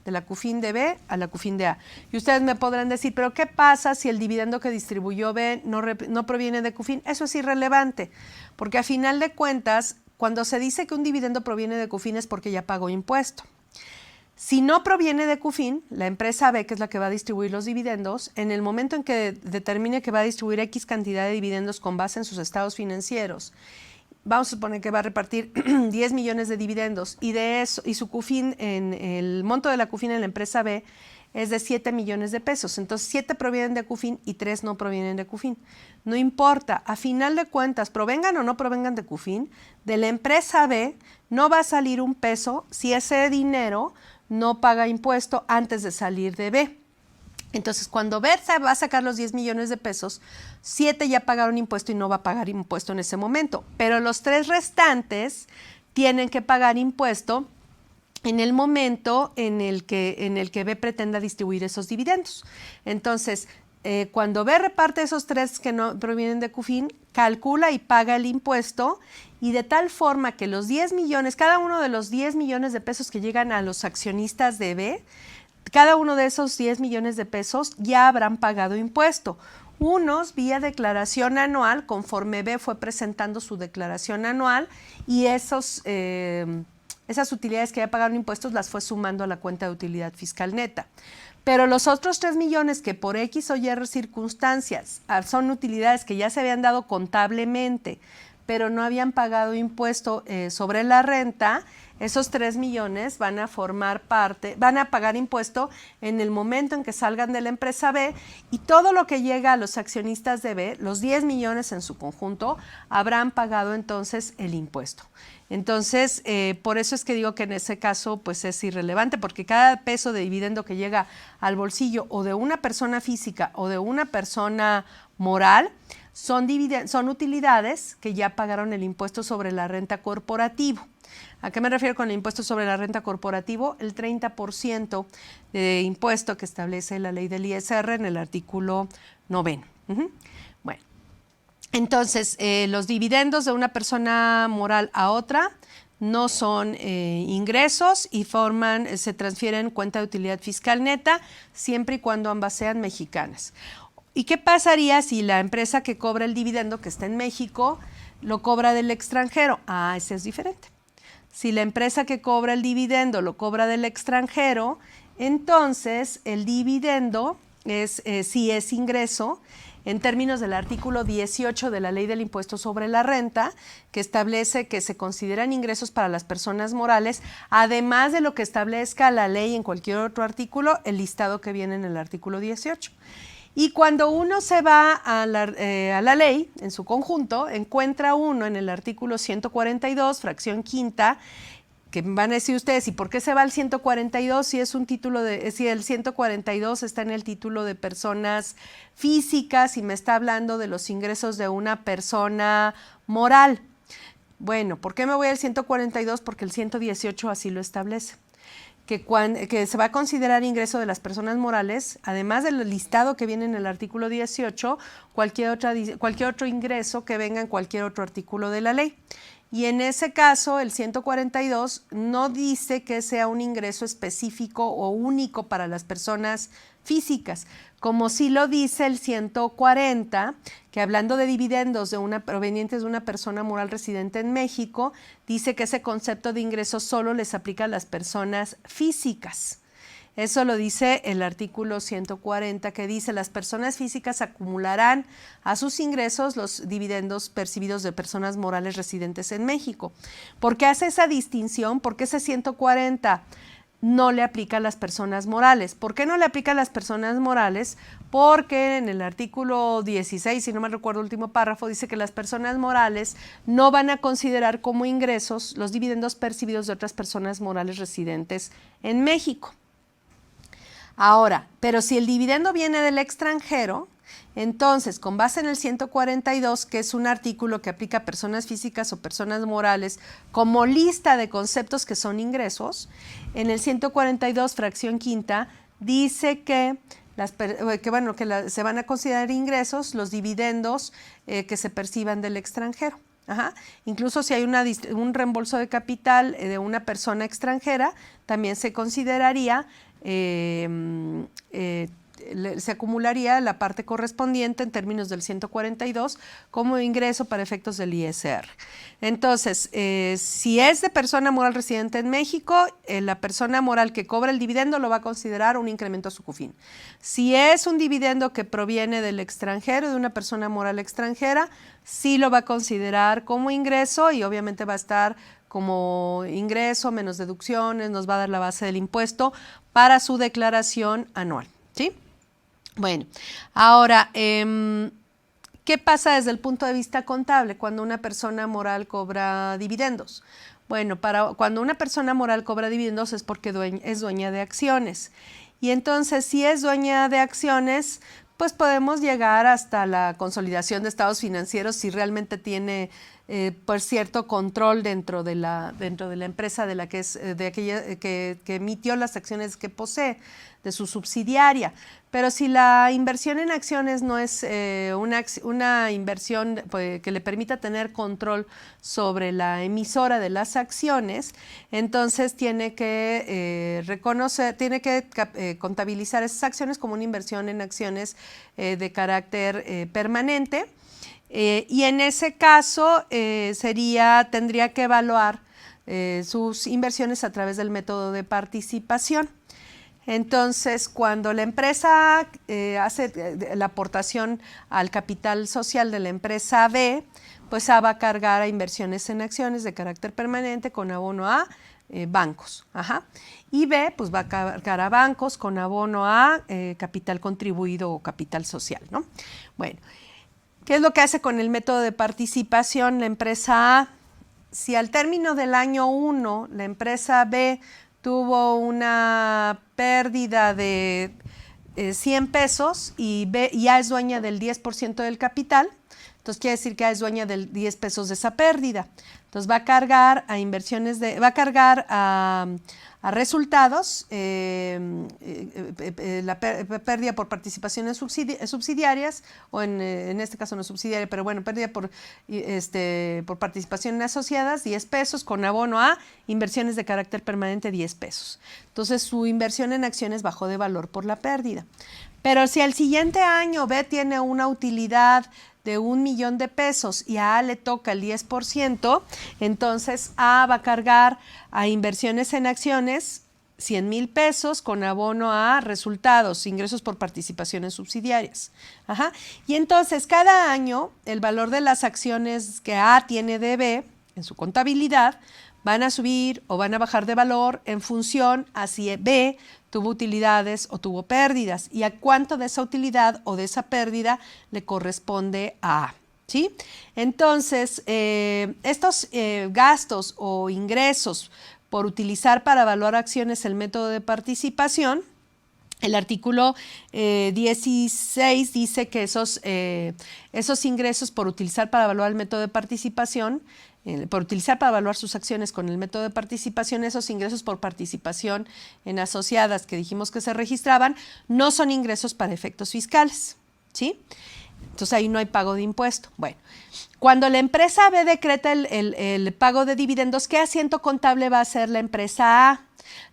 de la CUFIN de B a la CUFIN de A. Y ustedes me podrán decir, ¿pero qué pasa si el dividendo que distribuyó B no proviene de CUFIN? Eso es irrelevante, porque a final de cuentas, cuando se dice que un dividendo proviene de CUFIN es porque ya pagó impuesto. Si no proviene de CUFIN, la empresa B, que es la que va a distribuir los dividendos, en el momento en que determine que va a distribuir X cantidad de dividendos con base en sus estados financieros, vamos a suponer que va a repartir 10 millones de dividendos y de eso, y su CUFIN, el monto de la CUFIN en la empresa B es de 7 millones de pesos. Entonces 7 provienen de CUFIN y 3 no provienen de CUFIN. No importa, a final de cuentas, provengan o no provengan de CUFIN, de la empresa B no va a salir un peso si ese dinero no paga impuesto antes de salir de B. Entonces, cuando B va a sacar los 10 millones de pesos, 7 ya pagaron impuesto y no va a pagar impuesto en ese momento. Pero los 3 restantes tienen que pagar impuesto en el momento en el que B pretenda distribuir esos dividendos. Entonces, cuando B reparte esos 3 que no provienen de CUFIN, calcula y paga el impuesto, y de tal forma que los 10 millones, cada uno de los 10 millones de pesos que llegan a los accionistas de B, cada uno de esos 10 millones de pesos ya habrán pagado impuesto. Unos vía declaración anual, conforme B fue presentando su declaración anual, y esas utilidades que ya pagaron impuestos las fue sumando a la cuenta de utilidad fiscal neta. Pero los otros 3 millones que por X o Y circunstancias son utilidades que ya se habían dado contablemente, pero no habían pagado impuesto sobre la renta, esos 3 millones van a pagar impuesto en el momento en que salgan de la empresa B, y todo lo que llega a los accionistas de B, los 10 millones en su conjunto, habrán pagado entonces el impuesto. Entonces, por eso es que digo que en ese caso pues es irrelevante, porque cada peso de dividendo que llega al bolsillo o de una persona física o de una persona moral son utilidades que ya pagaron el impuesto sobre la renta corporativo. ¿A qué me refiero con el impuesto sobre la renta corporativo? El 30% de impuesto que establece la ley del ISR en el artículo 9. Bueno, entonces los dividendos de una persona moral a otra no son ingresos y se transfieren cuenta de utilidad fiscal neta siempre y cuando ambas sean mexicanas. ¿Y qué pasaría si la empresa que cobra el dividendo, que está en México, lo cobra del extranjero? Ese es diferente. Si la empresa que cobra el dividendo lo cobra del extranjero, entonces el dividendo sí es ingreso en términos del artículo 18 de la Ley del Impuesto sobre la Renta, que establece que se consideran ingresos para las personas morales, además de lo que establezca la ley en cualquier otro artículo, el listado que viene en el artículo 18. Y cuando uno se va a la ley en su conjunto, encuentra uno en el artículo 142, fracción quinta, que van a decir ustedes, ¿y por qué se va al 142 si es un título si el 142 está en el título de personas físicas y me está hablando de los ingresos de una persona moral? Bueno, ¿por qué me voy al 142? Porque el 118 así lo establece. Que se va a considerar ingreso de las personas morales, además del listado que viene en el artículo 18, cualquier otro ingreso que venga en cualquier otro artículo de la ley. Y en ese caso, el 142 no dice que sea un ingreso específico o único para las personas físicas, como sí lo dice el 140, que hablando de dividendos provenientes de una persona moral residente en México, dice que ese concepto de ingreso solo les aplica a las personas físicas. Eso lo dice el artículo 140, que dice las personas físicas acumularán a sus ingresos los dividendos percibidos de personas morales residentes en México. ¿Por qué hace esa distinción? Porque ese 140 no le aplica a las personas morales. ¿Por qué no le aplica a las personas morales? Porque en el artículo 16, si no me recuerdo el último párrafo, dice que las personas morales no van a considerar como ingresos los dividendos percibidos de otras personas morales residentes en México. Ahora, pero si el dividendo viene del extranjero, entonces, con base en el 142, que es un artículo que aplica a personas físicas o personas morales como lista de conceptos que son ingresos, en el 142, fracción quinta, dice que se van a considerar ingresos los dividendos que se perciban del extranjero. Ajá. Incluso si hay un reembolso de capital de una persona extranjera, también se consideraría, se acumularía la parte correspondiente en términos del 142 como ingreso para efectos del ISR. Entonces, si es de persona moral residente en México, la persona moral que cobra el dividendo lo va a considerar un incremento a su CUFIN. Si es un dividendo que proviene del extranjero, de una persona moral extranjera, sí lo va a considerar como ingreso y obviamente va a estar como ingreso menos deducciones, nos va a dar la base del impuesto para su declaración anual, ¿sí? Bueno, ahora, ¿qué pasa desde el punto de vista contable cuando una persona moral cobra dividendos? Bueno, cuando una persona moral cobra dividendos es porque es dueña de acciones. Y entonces, si es dueña de acciones, pues podemos llegar hasta la consolidación de estados financieros si realmente tiene por cierto control dentro de la empresa de la que es de aquella que emitió las acciones que posee, de su subsidiaria. Pero si la inversión en acciones no es una inversión pues, que le permita tener control sobre la emisora de las acciones, entonces tiene que contabilizar esas acciones como una inversión en acciones de carácter permanente. Y en ese caso tendría que evaluar sus inversiones a través del método de participación. Entonces, cuando la empresa hace la aportación al capital social de la empresa B, pues A va a cargar a inversiones en acciones de carácter permanente con abono a bancos. Ajá. Y B, pues va a cargar a bancos con abono a capital contribuido o capital social, ¿no? Bueno, ¿qué es lo que hace con el método de participación la empresa A? Si al término del año 1 la empresa B tuvo una pérdida de 100 pesos y A es dueña del 10% del capital, entonces quiere decir que A es dueña del 10 pesos de esa pérdida. Entonces va a cargar a a resultados la pérdida por participaciones subsidiarias, o en este caso no subsidiaria, pero bueno, pérdida por participaciones asociadas, 10 pesos, con abono a inversiones de carácter permanente, 10 pesos. Entonces su inversión en acciones bajó de valor por la pérdida. Pero si al siguiente año B tiene una utilidad de 1 millón de pesos y a le toca el 10%, entonces A va a cargar a inversiones en acciones 100,000 pesos con abono a resultados, ingresos por participaciones subsidiarias. Ajá. Y entonces cada año el valor de las acciones que A tiene de B en su contabilidad van a subir o van a bajar de valor en función a si B tuvo utilidades o tuvo pérdidas y a cuánto de esa utilidad o de esa pérdida le corresponde a A. ¿Sí? Entonces, estos gastos o ingresos por utilizar para evaluar acciones el método de participación, el artículo 16 dice que esos ingresos por utilizar para evaluar el método de participación, por utilizar para evaluar sus acciones con el método de participación, esos ingresos por participación en asociadas que dijimos que se registraban, no son ingresos para efectos fiscales, ¿sí? Entonces ahí no hay pago de impuesto. Bueno, cuando la empresa B decreta el pago de dividendos, ¿qué asiento contable va a hacer la empresa A?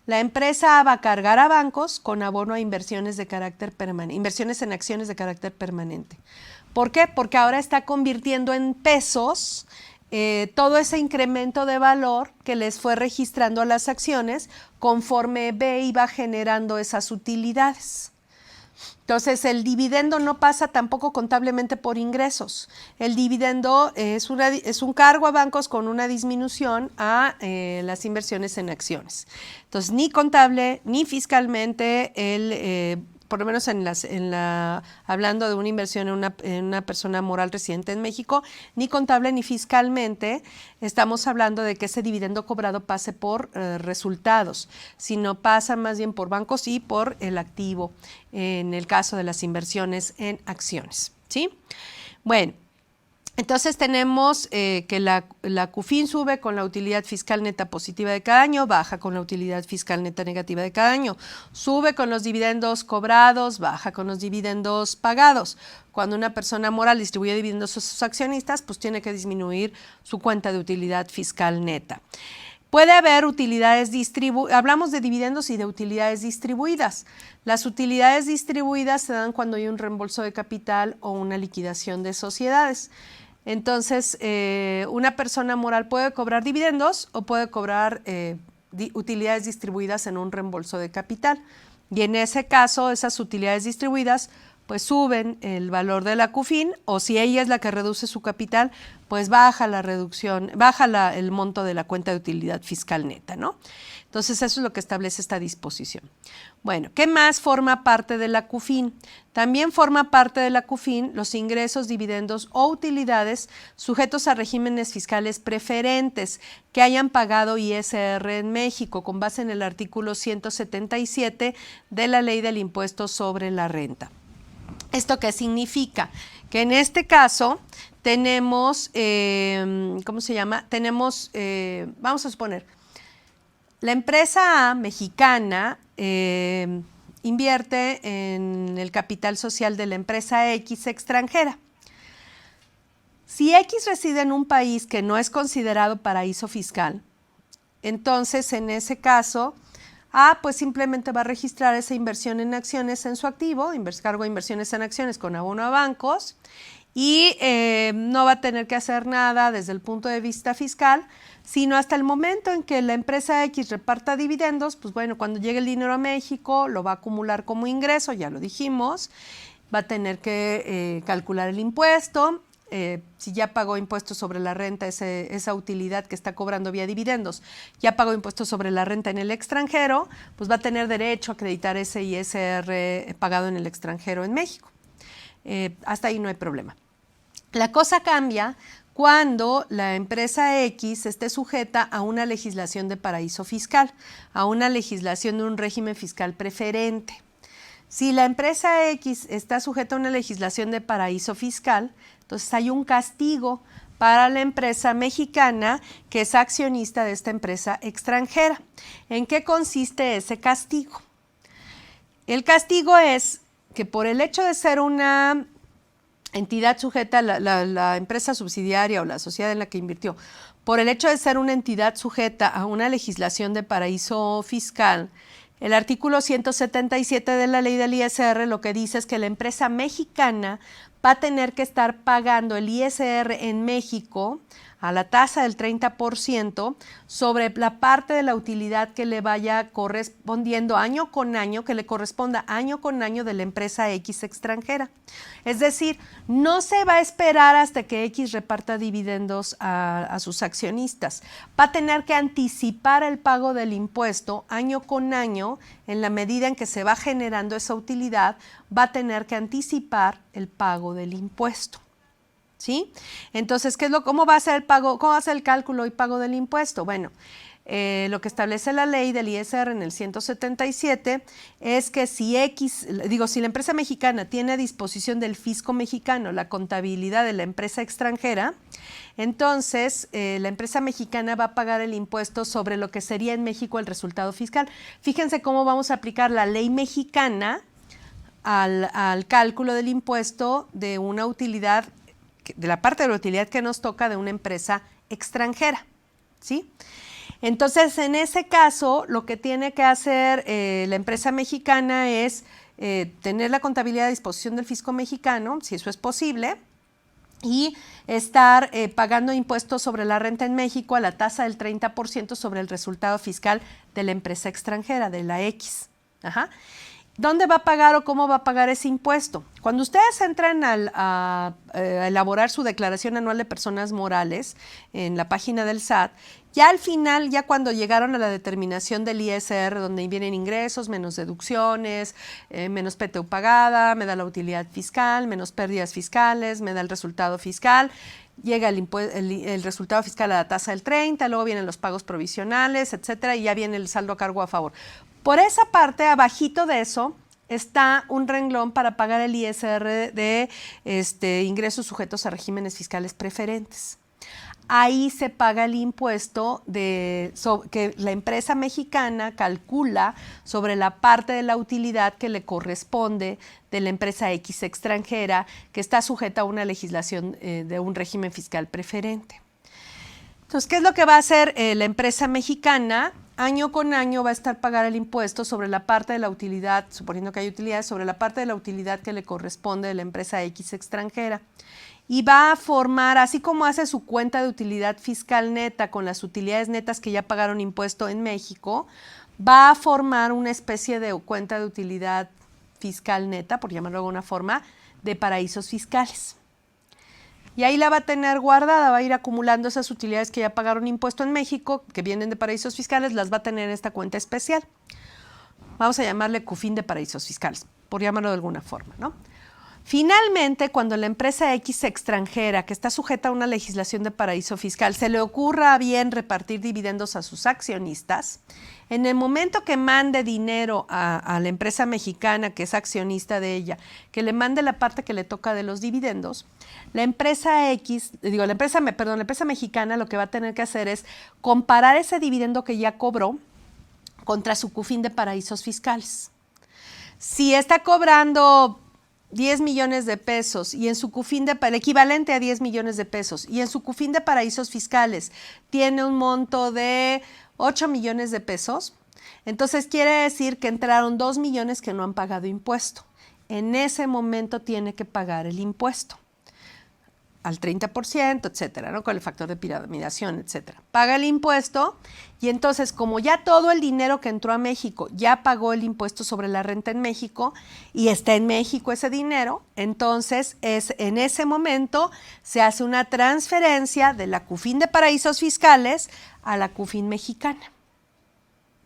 La empresa A va a cargar a bancos con abono a inversiones de carácter permanente, inversiones en acciones de carácter permanente. ¿Por qué? Porque ahora está convirtiendo en pesos todo ese incremento de valor que les fue registrando a las acciones conforme B iba generando esas utilidades. Entonces, el dividendo no pasa tampoco contablemente por ingresos. El dividendo es un cargo a bancos con una disminución a las inversiones en acciones. Entonces, ni contable ni fiscalmente, por lo menos hablando de una inversión en una persona moral residente en México, ni contable ni fiscalmente estamos hablando de que ese dividendo cobrado pase por resultados, sino pasa más bien por bancos y por el activo, en el caso de las inversiones en acciones, ¿sí? Bueno, Entonces tenemos que la CUFIN sube con la utilidad fiscal neta positiva de cada año, baja con la utilidad fiscal neta negativa de cada año, sube con los dividendos cobrados, baja con los dividendos pagados. Cuando una persona moral distribuye dividendos a sus accionistas, pues tiene que disminuir su cuenta de utilidad fiscal neta. Puede haber utilidades hablamos de dividendos y de utilidades distribuidas. Las utilidades distribuidas se dan cuando hay un reembolso de capital o una liquidación de sociedades. Entonces, una persona moral puede cobrar dividendos o puede cobrar utilidades distribuidas en un reembolso de capital. Y en ese caso, esas utilidades distribuidas pues suben el valor de la CUFIN, o si ella es la que reduce su capital, pues baja la reducción, baja el monto de la cuenta de utilidad fiscal neta, ¿no? Entonces, eso es lo que establece esta disposición. Bueno, ¿qué más forma parte de la CUFIN? También forma parte de la CUFIN los ingresos, dividendos o utilidades sujetos a regímenes fiscales preferentes que hayan pagado ISR en México con base en el artículo 177 de la Ley del Impuesto sobre la Renta. ¿Esto qué significa? Que en este caso tenemos, ¿cómo se llama? Tenemos, vamos a suponer, la empresa A mexicana invierte en el capital social de la empresa X extranjera. Si X reside en un país que no es considerado paraíso fiscal, entonces en ese caso A pues simplemente va a registrar esa inversión en acciones en su activo, cargo de inversiones en acciones con abono a bancos, y no va a tener que hacer nada desde el punto de vista fiscal, sino hasta el momento en que la empresa X reparta dividendos, pues bueno, cuando llegue el dinero a México lo va a acumular como ingreso, ya lo dijimos, va a tener que calcular el impuesto. Si ya pagó impuestos sobre la renta, esa utilidad que está cobrando vía dividendos, ya pagó impuestos sobre la renta en el extranjero, pues va a tener derecho a acreditar ese ISR pagado en el extranjero en México. Hasta ahí no hay problema. La cosa cambia cuando la empresa X esté sujeta a una legislación de paraíso fiscal, a una legislación de un régimen fiscal preferente. Si la empresa X está sujeta a una legislación de paraíso fiscal, entonces hay un castigo para la empresa mexicana que es accionista de esta empresa extranjera. ¿En qué consiste ese castigo? El castigo es que por el hecho de ser una entidad sujeta, la empresa subsidiaria o la sociedad en la que invirtió, por el hecho de ser una entidad sujeta a una legislación de paraíso fiscal, el artículo 177 de la ley del ISR lo que dice es que la empresa mexicana va a tener que estar pagando el ISR en México a la tasa del 30% sobre la parte de la utilidad que le vaya correspondiendo año con año, que le corresponda año con año de la empresa X extranjera. Es decir, no se va a esperar hasta que X reparta dividendos a sus accionistas. Va a tener que anticipar el pago del impuesto año con año. En la medida en que se va generando esa utilidad, va a tener que anticipar el pago del impuesto. ¿Sí? Entonces, ¿cómo va a ser el pago? ¿Cómo va a ser el cálculo y pago del impuesto? Bueno, lo que establece la ley del ISR en el 177 es que si la empresa mexicana tiene a disposición del fisco mexicano la contabilidad de la empresa extranjera, entonces la empresa mexicana va a pagar el impuesto sobre lo que sería en México el resultado fiscal. Fíjense cómo vamos a aplicar la ley mexicana al cálculo del impuesto de una utilidad, de la parte de la utilidad que nos toca de una empresa extranjera, ¿sí? Entonces, en ese caso, lo que tiene que hacer la empresa mexicana es tener la contabilidad a disposición del fisco mexicano, si eso es posible, y estar pagando impuestos sobre la renta en México a la tasa del 30% sobre el resultado fiscal de la empresa extranjera, de la X. Ajá. ¿Dónde va a pagar o cómo va a pagar ese impuesto? Cuando ustedes entran a elaborar su declaración anual de personas morales en la página del SAT, ya al final, ya cuando llegaron a la determinación del ISR, donde vienen ingresos, menos deducciones, menos PTU pagada, me da la utilidad fiscal, menos pérdidas fiscales, me da el resultado fiscal, llega el resultado fiscal a la tasa del 30, luego vienen los pagos provisionales, etcétera, y ya viene el saldo a cargo a favor. Por esa parte, abajito de eso, está un renglón para pagar el ISR de ingresos sujetos a regímenes fiscales preferentes. Ahí se paga el impuesto que la empresa mexicana calcula sobre la parte de la utilidad que le corresponde de la empresa X extranjera que está sujeta a una legislación de un régimen fiscal preferente. Entonces, ¿qué es lo que va a hacer la empresa mexicana? Año con año va a estar pagar el impuesto sobre la parte de la utilidad, suponiendo que hay utilidades, sobre la parte de la utilidad que le corresponde de la empresa X extranjera. Y va a formar, así como hace su cuenta de utilidad fiscal neta con las utilidades netas que ya pagaron impuesto en México, va a formar una especie de cuenta de utilidad fiscal neta, por llamarlo de alguna forma, de paraísos fiscales. Y ahí la va a tener guardada, va a ir acumulando esas utilidades que ya pagaron impuesto en México, que vienen de paraísos fiscales, las va a tener en esta cuenta especial. Vamos a llamarle CUFIN de paraísos fiscales, por llamarlo de alguna forma, ¿no? Finalmente, cuando la empresa X extranjera, que está sujeta a una legislación de paraíso fiscal, se le ocurra bien repartir dividendos a sus accionistas, en el momento que mande dinero a la empresa mexicana, que es accionista de ella, que le mande la parte que le toca de los dividendos, la empresa mexicana lo que va a tener que hacer es comparar ese dividendo que ya cobró contra su CUFIN de paraísos fiscales. Si está cobrando 10 millones de pesos y en su CUFIN el equivalente a 10 millones de pesos y en su CUFIN de paraísos fiscales tiene un monto de 8 millones de pesos, entonces quiere decir que entraron 2 millones que no han pagado impuesto. En ese momento tiene que pagar el impuesto al 30%, etcétera, ¿no? Con el factor de piramidación, etcétera. Paga el impuesto y entonces, como ya todo el dinero que entró a México ya pagó el impuesto sobre la renta en México y está en México ese dinero, entonces en ese momento se hace una transferencia de la CUFIN de paraísos fiscales a la CUFIN mexicana.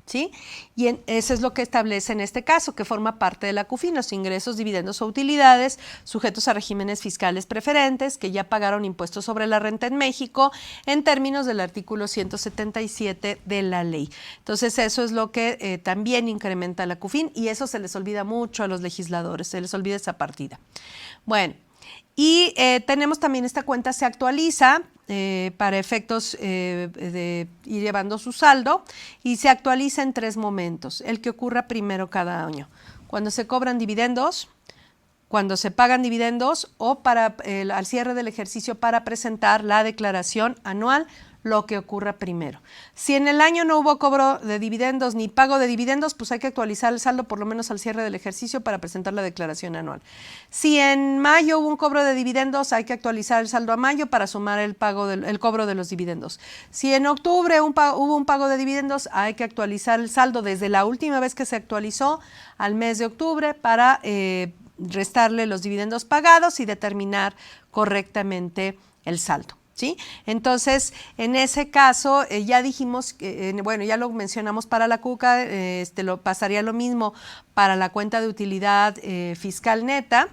¿Sí? Y eso es lo que establece en este caso, que forma parte de la CUFIN, los ingresos, dividendos o utilidades sujetos a regímenes fiscales preferentes que ya pagaron impuestos sobre la renta en México en términos del artículo 177 de la ley. Entonces eso es lo que también incrementa la CUFIN y eso se les olvida mucho a los legisladores, se les olvida esa partida. Bueno, y tenemos también esta cuenta se actualiza para efectos de ir llevando su saldo y se actualiza en 3 momentos, el que ocurra primero cada año, cuando se cobran dividendos, cuando se pagan dividendos o al cierre del ejercicio para presentar la declaración anual, lo que ocurra primero. Si en el año no hubo cobro de dividendos ni pago de dividendos, pues hay que actualizar el saldo por lo menos al cierre del ejercicio para presentar la declaración anual. Si en mayo hubo un cobro de dividendos, hay que actualizar el saldo a mayo para sumar el cobro de los dividendos. Si en octubre hubo un pago de dividendos, hay que actualizar el saldo desde la última vez que se actualizó al mes de octubre para restarle los dividendos pagados y determinar correctamente el saldo. ¿Sí? Entonces, en ese caso, ya dijimos, bueno, ya lo mencionamos para la CUCA, pasaría lo mismo para la cuenta de utilidad fiscal neta.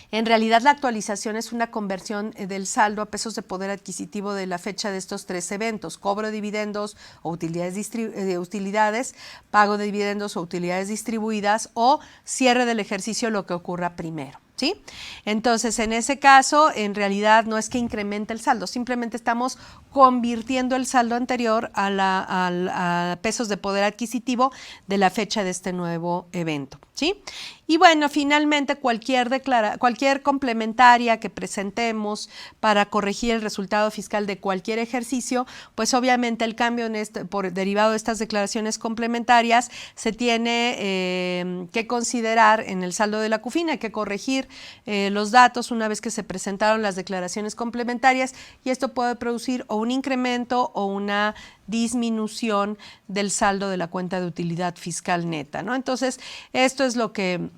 En realidad, la actualización es una conversión del saldo a pesos de poder adquisitivo de la fecha de estos 3 eventos, cobro de dividendos o utilidades, pago de dividendos o utilidades distribuidas o cierre del ejercicio, lo que ocurra primero. ¿Sí? Entonces, en ese caso, en realidad no es que incremente el saldo, simplemente estamos convirtiendo el saldo anterior a pesos de poder adquisitivo de la fecha de este nuevo evento. ¿Sí? Y bueno, finalmente cualquier complementaria que presentemos para corregir el resultado fiscal de cualquier ejercicio, pues obviamente el cambio derivado de estas declaraciones complementarias se tiene que considerar en el saldo de la CUFIN, hay que corregir los datos una vez que se presentaron las declaraciones complementarias y esto puede producir o un incremento o una disminución del saldo de la cuenta de utilidad fiscal neta, ¿no? Entonces, esto es lo que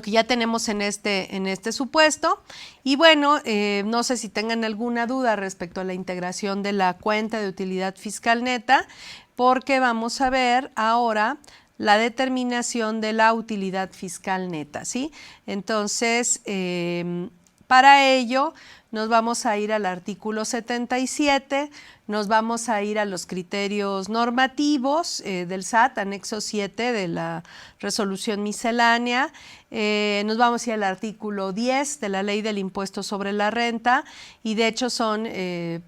ya tenemos en este supuesto. Y bueno, no sé si tengan alguna duda respecto a la integración de la cuenta de utilidad fiscal neta, porque vamos a ver ahora la determinación de la utilidad fiscal neta, ¿sí? Entonces, para ello, nos vamos a ir al artículo 77, nos vamos a ir a los criterios normativos del SAT, anexo 7 de la resolución miscelánea, nos vamos a ir al artículo 10 de la ley del impuesto sobre la renta y de hecho son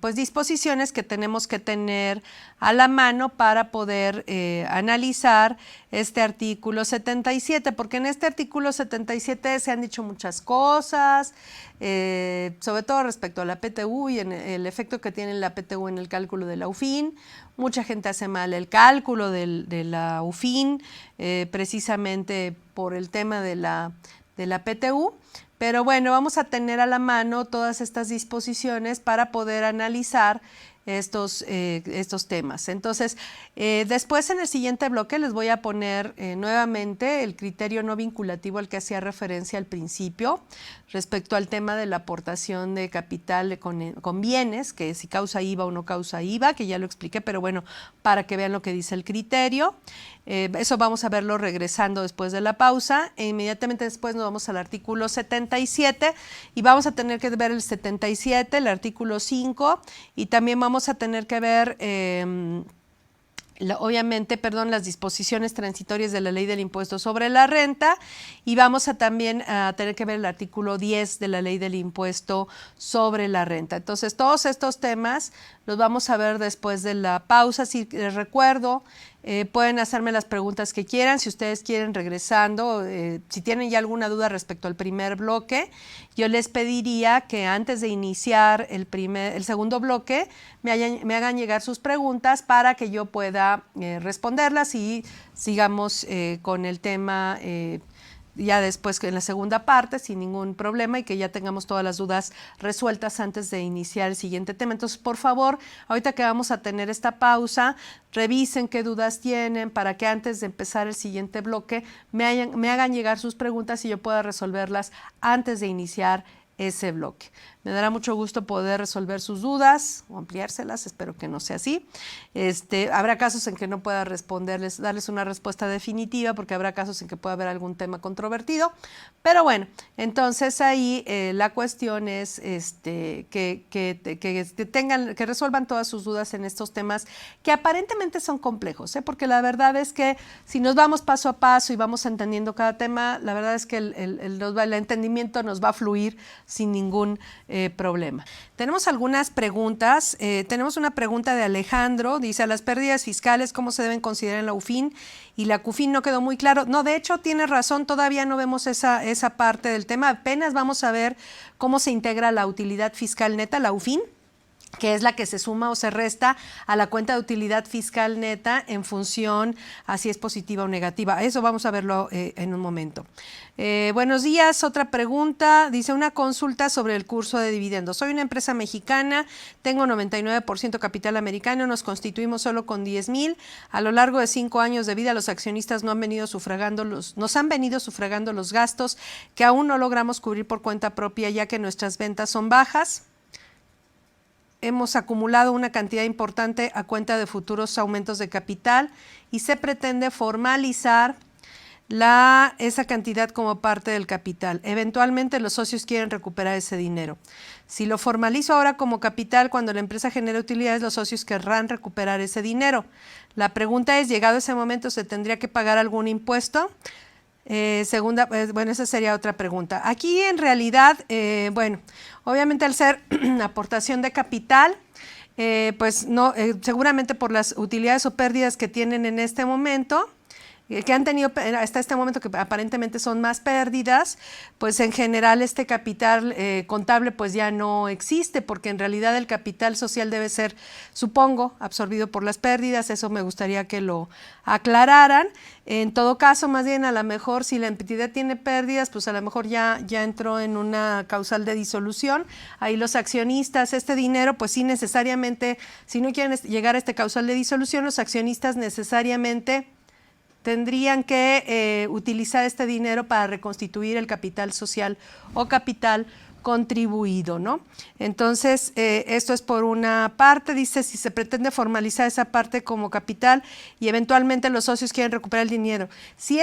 pues disposiciones que tenemos que tener a la mano para poder analizar este artículo 77, porque en este artículo 77 se han dicho muchas cosas, sobre todo respecto a la PTU y en el efecto que tiene la PTU en el cálculo de la UFIN. Mucha gente hace mal el cálculo de la UFIN, precisamente por el tema de la PTU, pero bueno, vamos a tener a la mano todas estas disposiciones para poder analizar estos temas. Entonces, después en el siguiente bloque les voy a poner nuevamente el criterio no vinculativo al que hacía referencia al principio, respecto al tema de la aportación de capital con bienes, que si causa IVA o no causa IVA, que ya lo expliqué, pero bueno, para que vean lo que dice el criterio. Eso vamos a verlo regresando después de la pausa. Inmediatamente después nos vamos al artículo 77 y vamos a tener que ver el 77, el artículo 5 y también vamos a tener que ver obviamente, las disposiciones transitorias de la ley del impuesto sobre la renta y vamos a también a tener que ver el artículo 10 de la ley del impuesto sobre la renta. Entonces, todos estos temas los vamos a ver después de la pausa. Si les recuerdo, pueden hacerme las preguntas que quieran, si ustedes quieren regresando, si tienen ya alguna duda respecto al primer bloque, yo les pediría que antes de iniciar el segundo bloque me hagan llegar sus preguntas para que yo pueda responderlas y sigamos con el tema ya después en la segunda parte sin ningún problema y que ya tengamos todas las dudas resueltas antes de iniciar el siguiente tema. Entonces, por favor, ahorita que vamos a tener esta pausa, revisen qué dudas tienen para que antes de empezar el siguiente bloque me hagan llegar sus preguntas y yo pueda resolverlas antes de iniciar ese bloque. Me dará mucho gusto poder resolver sus dudas o ampliárselas, espero que no sea así. Habrá casos en que no pueda darles una respuesta definitiva porque habrá casos en que pueda haber algún tema controvertido, pero bueno, entonces ahí la cuestión es que resuelvan todas sus dudas en estos temas que aparentemente son complejos, porque la verdad es que si nos vamos paso a paso y vamos entendiendo cada tema, la verdad es que el entendimiento nos va a fluir sin ningún problema. Tenemos algunas preguntas. Tenemos una pregunta de Alejandro. Dice, a las pérdidas fiscales, ¿cómo se deben considerar en la UFIN? Y la CUFIN no quedó muy claro. No, de hecho, tiene razón, todavía no vemos esa parte del tema. Apenas vamos a ver cómo se integra la utilidad fiscal neta, la UFIN, que es la que se suma o se resta a la cuenta de utilidad fiscal neta en función a si es positiva o negativa. Eso vamos a verlo en un momento. Buenos días, otra pregunta. Dice, una consulta sobre el curso de dividendos. Soy una empresa mexicana, tengo 99% capital americano, nos constituimos solo con 10,000. A lo largo de 5 años de vida, los accionistas nos han venido sufragando los gastos que aún no logramos cubrir por cuenta propia, ya que nuestras ventas son bajas. Hemos acumulado una cantidad importante a cuenta de futuros aumentos de capital y se pretende formalizar esa cantidad como parte del capital. Eventualmente los socios quieren recuperar ese dinero. Si lo formalizo ahora como capital, cuando la empresa genere utilidades, los socios querrán recuperar ese dinero. La pregunta es, llegado ese momento, ¿se tendría que pagar algún impuesto? Esa sería otra pregunta. Aquí en realidad, obviamente al ser aportación de capital, pues no, seguramente por las utilidades o pérdidas que tienen en este momento, que han tenido hasta este momento, que aparentemente son más pérdidas, pues en general este capital contable pues ya no existe, porque en realidad el capital social debe ser, supongo, absorbido por las pérdidas. Eso me gustaría que lo aclararan. En todo caso, más bien a lo mejor si la entidad tiene pérdidas, pues a lo mejor ya entró en una causal de disolución. Ahí los accionistas, este dinero, pues sí necesariamente, si no quieren llegar a este causal de disolución, los accionistas necesariamente tendrían que utilizar este dinero para reconstituir el capital social o capital contribuido, ¿no? Entonces, esto es por una parte. Dice, si se pretende formalizar esa parte como capital y eventualmente los socios quieren recuperar el dinero. Si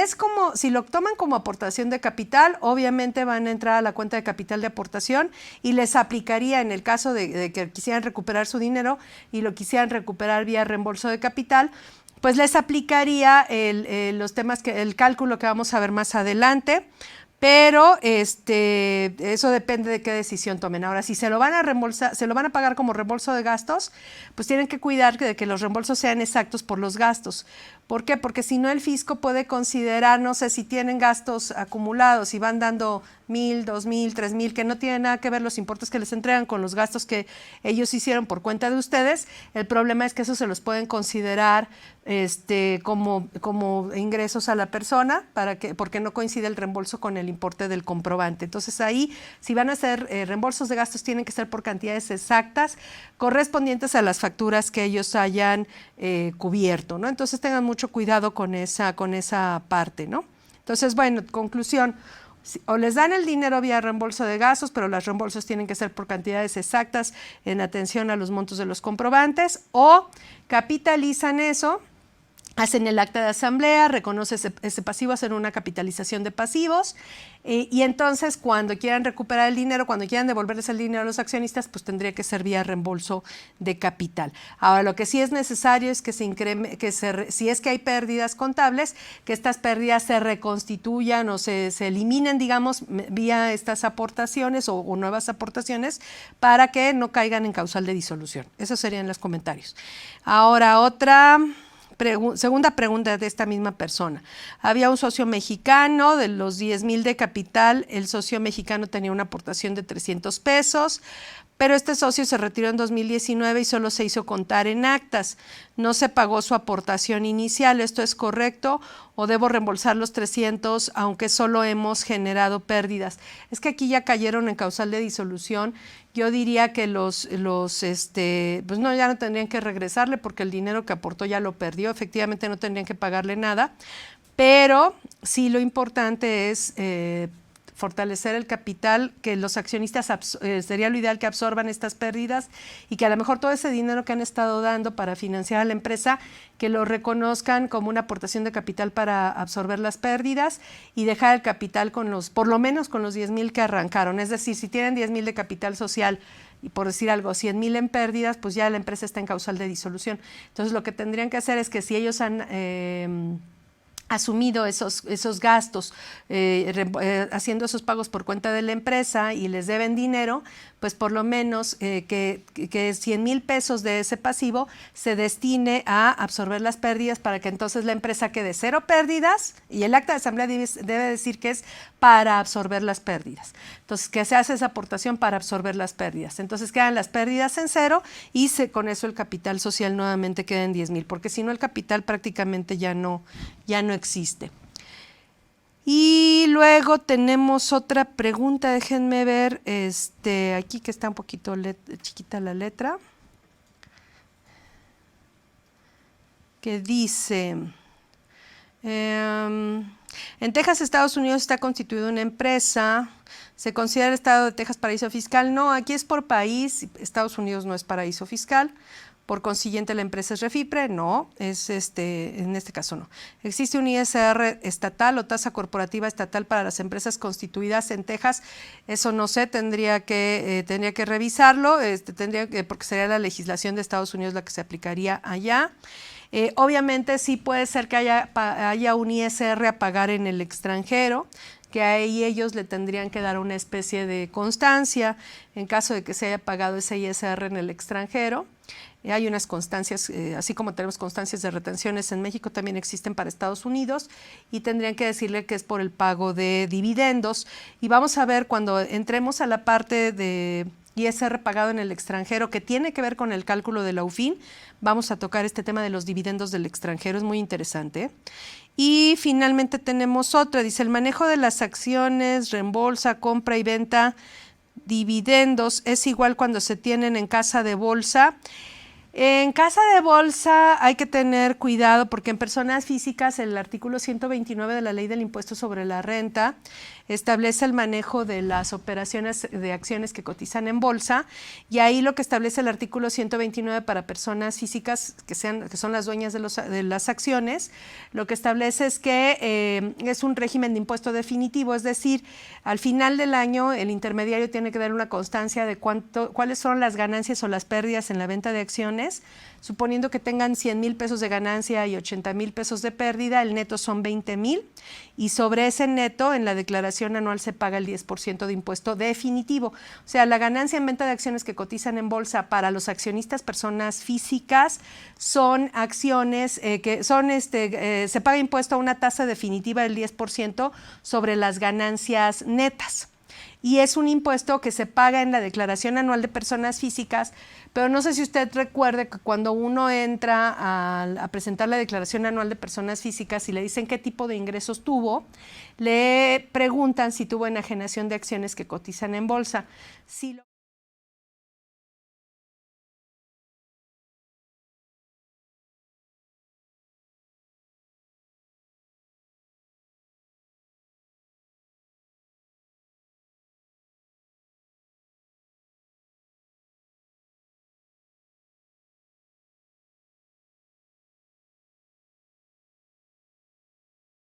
lo toman como aportación de capital, obviamente van a entrar a la cuenta de capital de aportación y les aplicaría en el caso de que quisieran recuperar su dinero y lo quisieran recuperar vía reembolso de capital, pues les aplicaría los temas el cálculo que vamos a ver más adelante. Pero eso depende de qué decisión tomen. Ahora, si se lo van a reembolsar, se lo van a pagar como reembolso de gastos, pues tienen que cuidar de que los reembolsos sean exactos por los gastos. ¿Por qué? Porque si no, el fisco puede considerar, no sé, si tienen gastos acumulados y van dando 1,000, 2,000, 3,000, que no tienen nada que ver los importes que les entregan con los gastos que ellos hicieron por cuenta de ustedes. El problema es que eso se los pueden considerar como ingresos a la persona porque no coincide el reembolso con el importe del comprobante. Entonces ahí, si van a hacer reembolsos de gastos, tienen que ser por cantidades exactas correspondientes a las facturas que ellos hayan cubierto, ¿no? Entonces tengan mucho cuidado con esa parte, ¿no? Entonces, bueno, conclusión. O les dan el dinero vía reembolso de gastos, pero los reembolsos tienen que ser por cantidades exactas en atención a los montos de los comprobantes, o capitalizan eso, hacen el acta de asamblea, reconoce ese pasivo, hacen una capitalización de pasivos y entonces cuando quieran recuperar el dinero, cuando quieran devolverles el dinero a los accionistas, pues tendría que ser vía reembolso de capital. Ahora, lo que sí es necesario es que si es que hay pérdidas contables, que estas pérdidas se reconstituyan o se eliminen, digamos, vía estas aportaciones o nuevas aportaciones para que no caigan en causal de disolución. Esos serían los comentarios. Ahora, segunda pregunta de esta misma persona. Había un socio mexicano, de los 10,000 de capital, el socio mexicano tenía una aportación de 300 pesos, pero este socio se retiró en 2019 y solo se hizo contar en actas. No se pagó su aportación inicial. ¿Esto es correcto o debo reembolsar los 300 aunque solo hemos generado pérdidas? Es que aquí ya cayeron en causal de disolución. Yo diría que pues no, ya no tendrían que regresarle porque el dinero que aportó ya lo perdió. Efectivamente no tendrían que pagarle nada, pero sí lo importante es fortalecer el capital, que los accionistas sería lo ideal que absorban estas pérdidas y que a lo mejor todo ese dinero que han estado dando para financiar a la empresa, que lo reconozcan como una aportación de capital para absorber las pérdidas y dejar el capital por lo menos con los 10,000 que arrancaron. Es decir, si tienen 10,000 de capital social y por decir algo, 100,000 en pérdidas, pues ya la empresa está en causal de disolución. Entonces lo que tendrían que hacer es que si ellos han asumido esos gastos, haciendo esos pagos por cuenta de la empresa y les deben dinero, pues por lo menos que 100,000 pesos de ese pasivo se destine a absorber las pérdidas para que entonces la empresa quede cero pérdidas y el acta de asamblea debe decir que es para absorber las pérdidas. Entonces, que se hace esa aportación para absorber las pérdidas. Entonces quedan las pérdidas en cero y con eso el capital social nuevamente queda en 10,000, porque si no el capital prácticamente ya no existe. Y luego tenemos otra pregunta, déjenme ver, aquí que está un poquito chiquita la letra, que dice, en Texas, Estados Unidos, está constituida una empresa, ¿se considera el estado de Texas paraíso fiscal? No, aquí es por país, Estados Unidos no es paraíso fiscal. Por consiguiente, la empresa es Refipre, no, en este caso no. ¿Existe un ISR estatal o tasa corporativa estatal para las empresas constituidas en Texas? Eso no sé, tendría que revisarlo, porque sería la legislación de Estados Unidos la que se aplicaría allá. Obviamente sí puede ser que haya un ISR a pagar en el extranjero, que ahí ellos le tendrían que dar una especie de constancia en caso de que se haya pagado ese ISR en el extranjero. Hay unas constancias, así como tenemos constancias de retenciones en México, también existen para Estados Unidos y tendrían que decirle que es por el pago de dividendos. Y vamos a ver cuando entremos a la parte de ISR pagado en el extranjero, que tiene que ver con el cálculo de la UFIN, vamos a tocar este tema de los dividendos del extranjero, es muy interesante. Y finalmente tenemos otra, dice, el manejo de las acciones, reembolsa, compra y venta, dividendos, ¿es igual cuando se tienen en casa de bolsa? En casa de bolsa hay que tener cuidado porque en personas físicas el artículo 129 de la Ley del Impuesto sobre la Renta establece el manejo de las operaciones de acciones que cotizan en bolsa, y ahí lo que establece el artículo 129 para personas físicas que son las dueñas de las acciones, lo que establece es que es un régimen de impuesto definitivo, es decir, al final del año el intermediario tiene que dar una constancia de cuáles son las ganancias o las pérdidas en la venta de acciones. Suponiendo que tengan 100,000 pesos de ganancia y 80,000 pesos de pérdida, el neto son 20,000, y sobre ese neto en la declaración anual se paga el 10% de impuesto definitivo. O sea, la ganancia en venta de acciones que cotizan en bolsa para los accionistas personas físicas son acciones que son se paga impuesto a una tasa definitiva del 10% sobre las ganancias netas. Y es un impuesto que se paga en la declaración anual de personas físicas, pero no sé si usted recuerde que cuando uno entra a presentar la declaración anual de personas físicas y le dicen qué tipo de ingresos tuvo, le preguntan si tuvo enajenación de acciones que cotizan en bolsa. Si